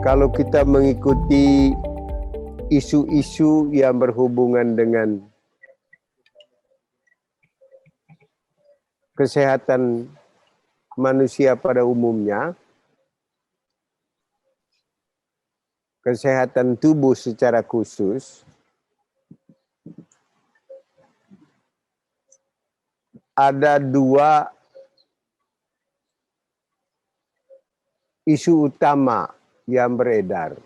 kalau kita mengikuti isu-isu yang berhubungan dengan kesehatan manusia pada umumnya, kesehatan tubuh secara khusus, ada dua isu utama yang beredar.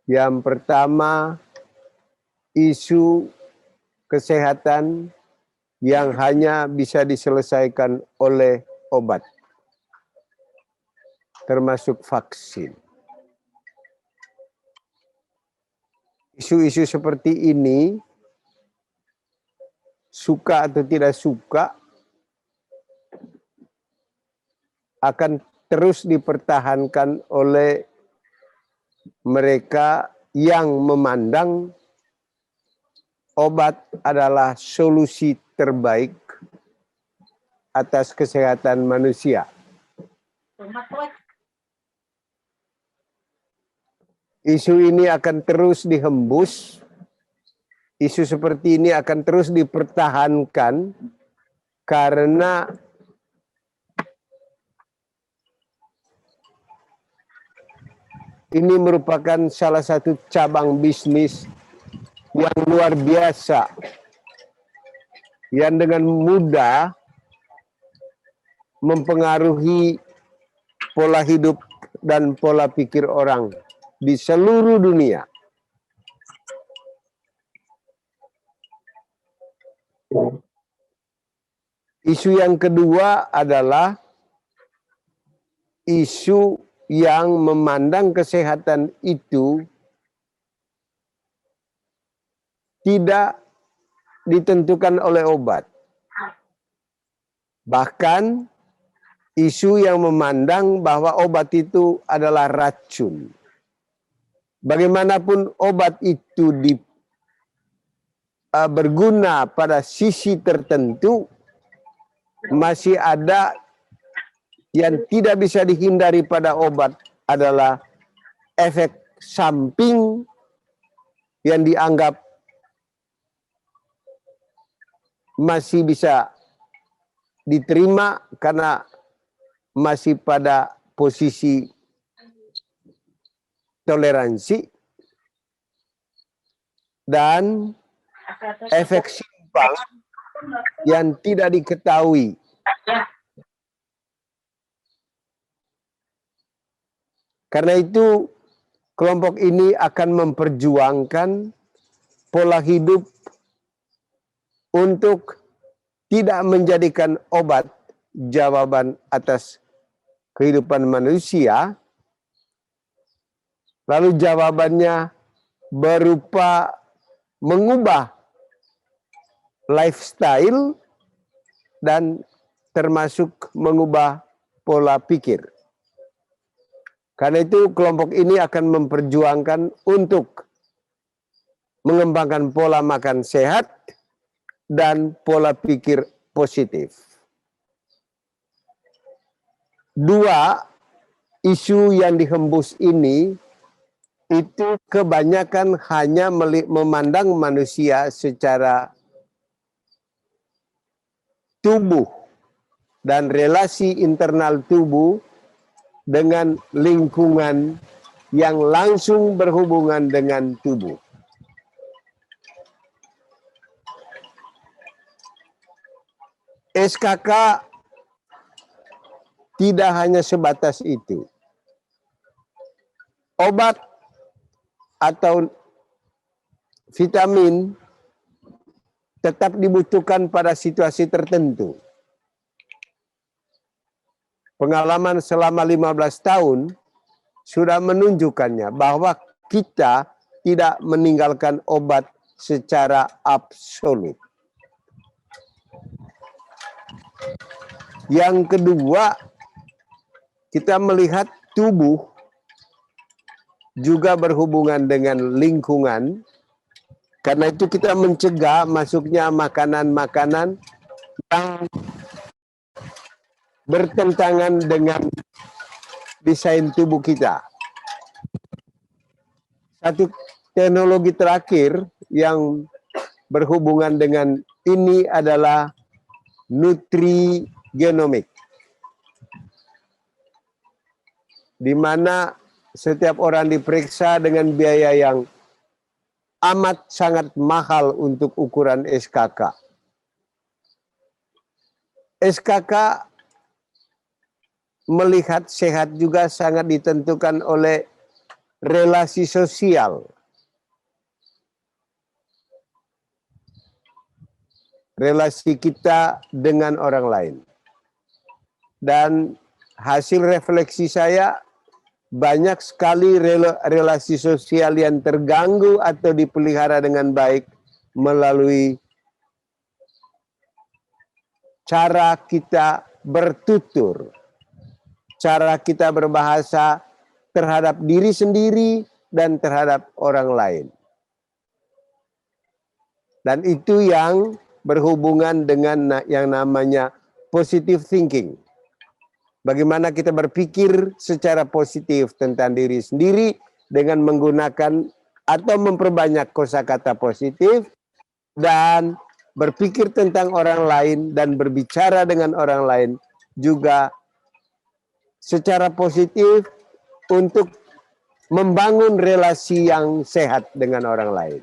Yang pertama, isu kesehatan yang hanya bisa diselesaikan oleh obat, termasuk vaksin. Isu-isu seperti ini, suka atau tidak suka, akan terus dipertahankan oleh mereka yang memandang obat adalah solusi terbaik atas kesehatan manusia. Isu ini akan terus dihembus, isu seperti ini akan terus dipertahankan karena ini merupakan salah satu cabang bisnis yang luar biasa, yang dengan mudah mempengaruhi pola hidup dan pola pikir orang di seluruh dunia. Isu yang kedua adalah isu yang memandang kesehatan itu tidak ditentukan oleh obat. Bahkan isu yang memandang bahwa obat itu adalah racun. Bagaimanapun obat itu berguna pada sisi tertentu, masih ada yang tidak bisa dihindari pada obat adalah efek samping yang dianggap masih bisa diterima karena masih pada posisi toleransi, dan efek simpang yang tidak diketahui. Karena itu kelompok ini akan memperjuangkan pola hidup untuk tidak menjadikan obat jawaban atas kehidupan manusia, lalu jawabannya berupa mengubah lifestyle dan termasuk mengubah pola pikir. Karena itu kelompok ini akan memperjuangkan untuk mengembangkan pola makan sehat dan pola pikir positif. Dua isu yang dihembus ini itu kebanyakan hanya memandang manusia secara tubuh dan relasi internal tubuh dengan lingkungan yang langsung berhubungan dengan tubuh. SKK tidak hanya sebatas itu. Obat atau vitamin tetap dibutuhkan pada situasi tertentu. Pengalaman selama 15 tahun sudah menunjukkannya bahwa kita tidak meninggalkan obat secara absolut. Yang kedua, kita melihat tubuh juga berhubungan dengan lingkungan. Karena itu kita mencegah masuknya makanan-makanan yang bertentangan dengan desain tubuh kita. Satu teknologi terakhir yang berhubungan dengan ini adalah nutrigenomik, di mana setiap orang diperiksa dengan biaya yang amat sangat mahal untuk ukuran SKK. SKK melihat sehat juga sangat ditentukan oleh relasi sosial. Relasi kita dengan orang lain. Dan hasil refleksi saya, banyak sekali relasi sosial yang terganggu atau dipelihara dengan baik melalui cara kita bertutur, cara kita berbahasa terhadap diri sendiri dan terhadap orang lain. Dan itu yang berhubungan dengan yang namanya positive thinking. Bagaimana kita berpikir secara positif tentang diri sendiri dengan menggunakan atau memperbanyak kosakata positif dan berpikir tentang orang lain dan berbicara dengan orang lain juga secara positif untuk membangun relasi yang sehat dengan orang lain.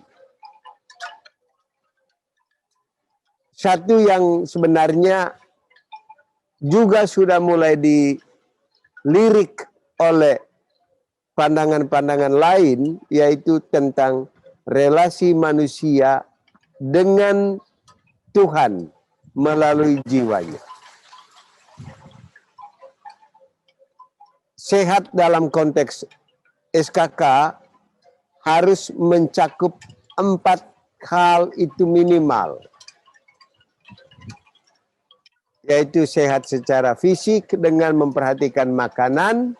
Satu yang sebenarnya juga sudah mulai dilirik oleh pandangan-pandangan lain, yaitu tentang relasi manusia dengan Tuhan melalui jiwanya. Sehat dalam konteks SKK harus mencakup 4 hal itu minimal, yaitu sehat secara fisik dengan memperhatikan makanan.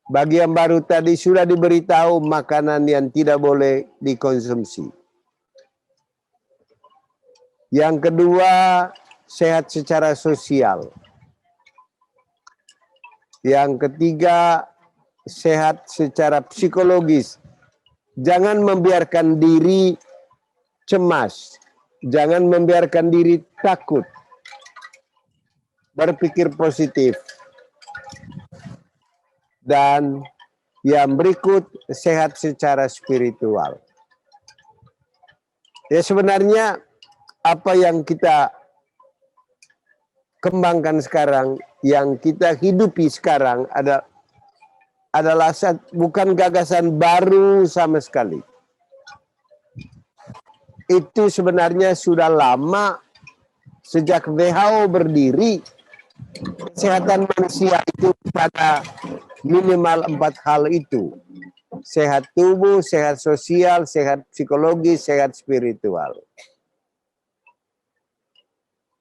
Bagi yang baru tadi sudah diberitahu makanan yang tidak boleh dikonsumsi. Yang kedua, sehat secara sosial. Yang ketiga, sehat secara psikologis. Jangan membiarkan diri cemas. Jangan membiarkan diri takut. Berpikir positif. Dan yang berikut, sehat secara spiritual. Ya, sebenarnya apa yang kita kembangkan sekarang, yang kita hidupi sekarang adalah bukan gagasan baru sama sekali. Itu sebenarnya sudah lama, sejak WHO berdiri. Kesehatan manusia itu pada minimal 4 hal itu. Sehat tubuh, sehat sosial, sehat psikologi, sehat spiritual.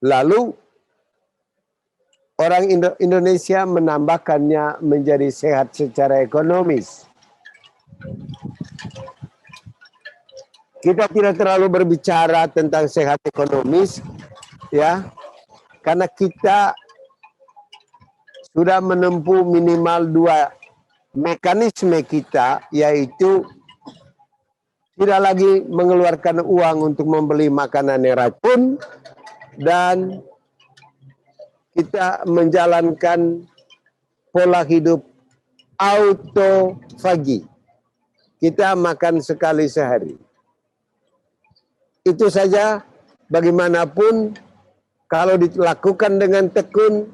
Lalu orang Indonesia menambahkannya menjadi sehat secara ekonomis. Kita tidak terlalu berbicara tentang sehat ekonomis, ya, karena kita sudah menempuh minimal 2 mekanisme kita, yaitu tidak lagi mengeluarkan uang untuk membeli makanan yang racun, dan kita menjalankan pola hidup autofagi. Kita makan sekali sehari. Itu saja, bagaimanapun kalau dilakukan dengan tekun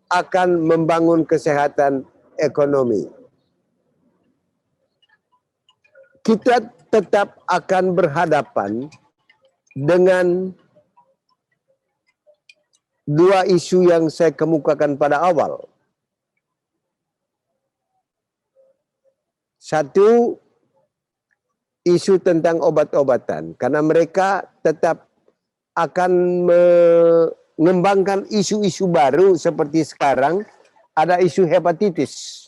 akan membangun kesehatan ekonomi. Kita tetap akan berhadapan dengan 2 isu yang saya kemukakan pada awal. Satu, isu tentang obat-obatan, karena mereka tetap akan mengembangkan isu-isu baru seperti sekarang ada isu hepatitis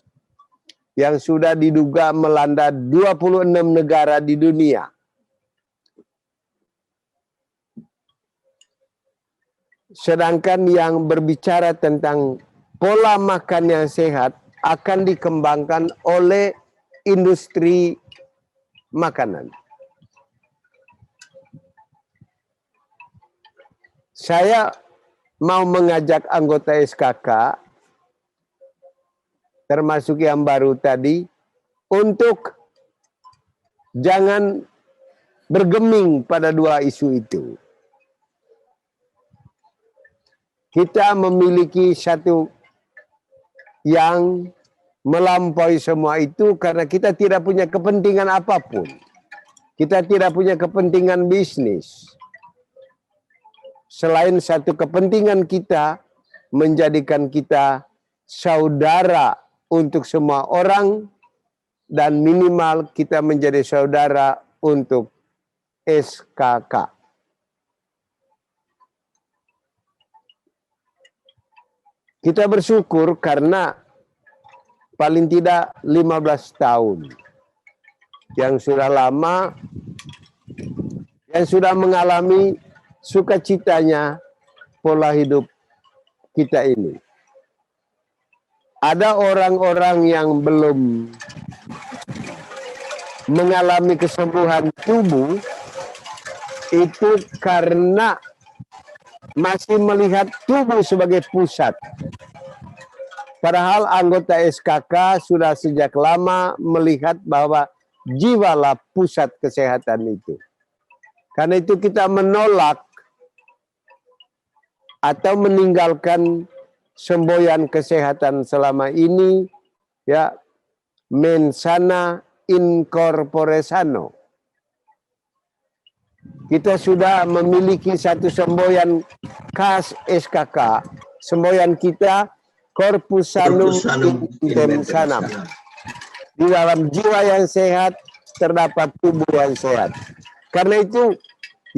yang sudah diduga melanda 26 negara di dunia. Sedangkan yang berbicara tentang pola makan yang sehat akan dikembangkan oleh industri makanan. Saya mau mengajak anggota SKK, termasuk yang baru tadi, untuk jangan bergeming pada dua isu itu. Kita memiliki satu yang melampaui semua itu karena kita tidak punya kepentingan apapun. Kita tidak punya kepentingan bisnis. Selain satu kepentingan kita menjadikan kita saudara untuk semua orang dan minimal kita menjadi saudara untuk SKK. Kita bersyukur karena paling tidak 15 tahun yang sudah lama, yang sudah mengalami sukacitanya pola hidup kita ini. Ada orang-orang yang belum mengalami kesembuhan tubuh itu karena masih melihat tubuh sebagai pusat. Padahal anggota SKK sudah sejak lama melihat bahwa jiwalah pusat kesehatan itu. Karena itu kita menolak atau meninggalkan semboyan kesehatan selama ini, ya, mens sana in corpore sano. Kita sudah memiliki satu semboyan khas SKK. Semboyan kita corpus sanum intem sanam. Di dalam jiwa yang sehat terdapat tubuh yang sehat. Karena itu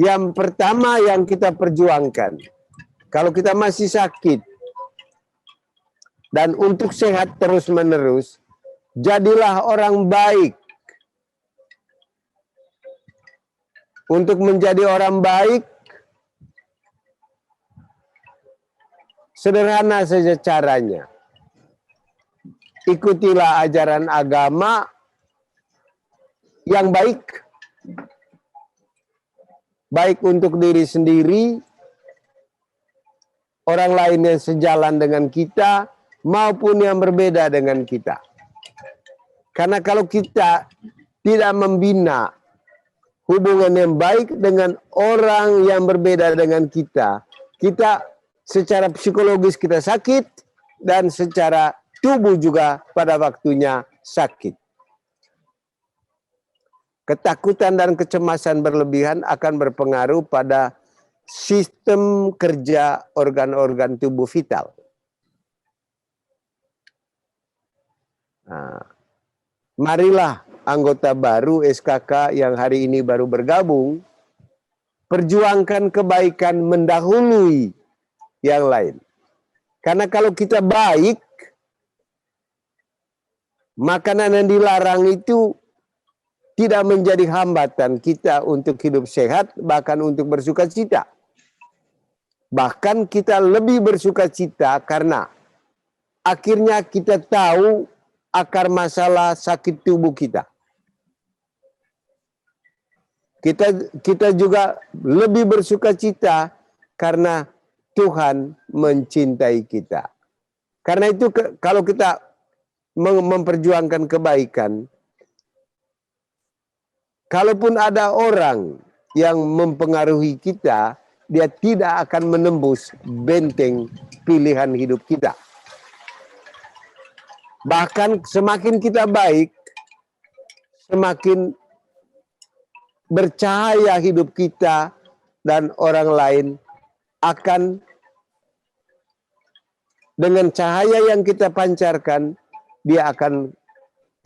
yang pertama yang kita perjuangkan, kalau kita masih sakit dan untuk sehat terus-menerus, jadilah orang baik. Untuk menjadi orang baik, sederhana saja caranya. Ikutilah ajaran agama yang baik. Baik untuk diri sendiri, orang lain yang sejalan dengan kita, maupun yang berbeda dengan kita. Karena kalau kita tidak membina hubungan yang baik dengan orang yang berbeda dengan kita, kita secara psikologis kita sakit dan secara tubuh juga pada waktunya sakit. Ketakutan dan kecemasan berlebihan akan berpengaruh pada sistem kerja organ-organ tubuh vital. Nah, marilah anggota baru SKK yang hari ini baru bergabung, perjuangkan kebaikan mendahului yang lain. Karena kalau kita baik, makanan yang dilarang itu tidak menjadi hambatan kita untuk hidup sehat, bahkan untuk bersukacita. Bahkan kita lebih bersukacita karena akhirnya kita tahu akar masalah sakit tubuh kita. Kita juga lebih bersukacita karena Tuhan mencintai kita. Karena itu kalau kita memperjuangkan kebaikan, kalaupun ada orang yang mempengaruhi kita, dia tidak akan menembus benteng pilihan hidup kita. Bahkan semakin kita baik, semakin bercahaya hidup kita dan orang lain akan dengan cahaya yang kita pancarkan, dia akan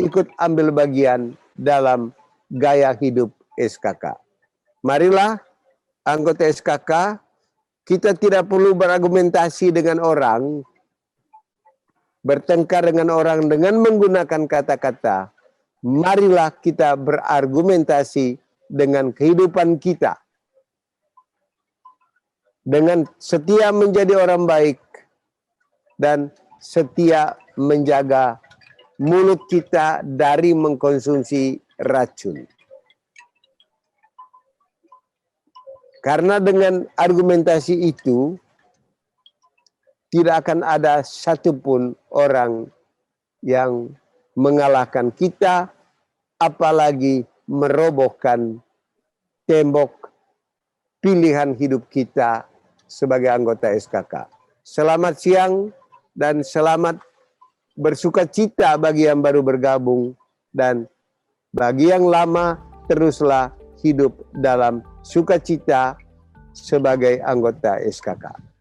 ikut ambil bagian dalam gaya hidup SKK. Marilah anggota SKK, kita tidak perlu berargumentasi dengan orang, bertengkar dengan orang dengan menggunakan kata-kata. Marilah kita berargumentasi dengan kehidupan kita. Dengan setia menjadi orang baik dan setia menjaga mulut kita dari mengkonsumsi racun. Karena dengan argumentasi itu, tidak akan ada satupun orang yang mengalahkan kita, apalagi merobohkan tembok pilihan hidup kita sebagai anggota SKK. Selamat siang dan selamat bersuka cita bagi yang baru bergabung, dan bagi yang lama teruslah hidup dalam sukacita sebagai anggota SKK.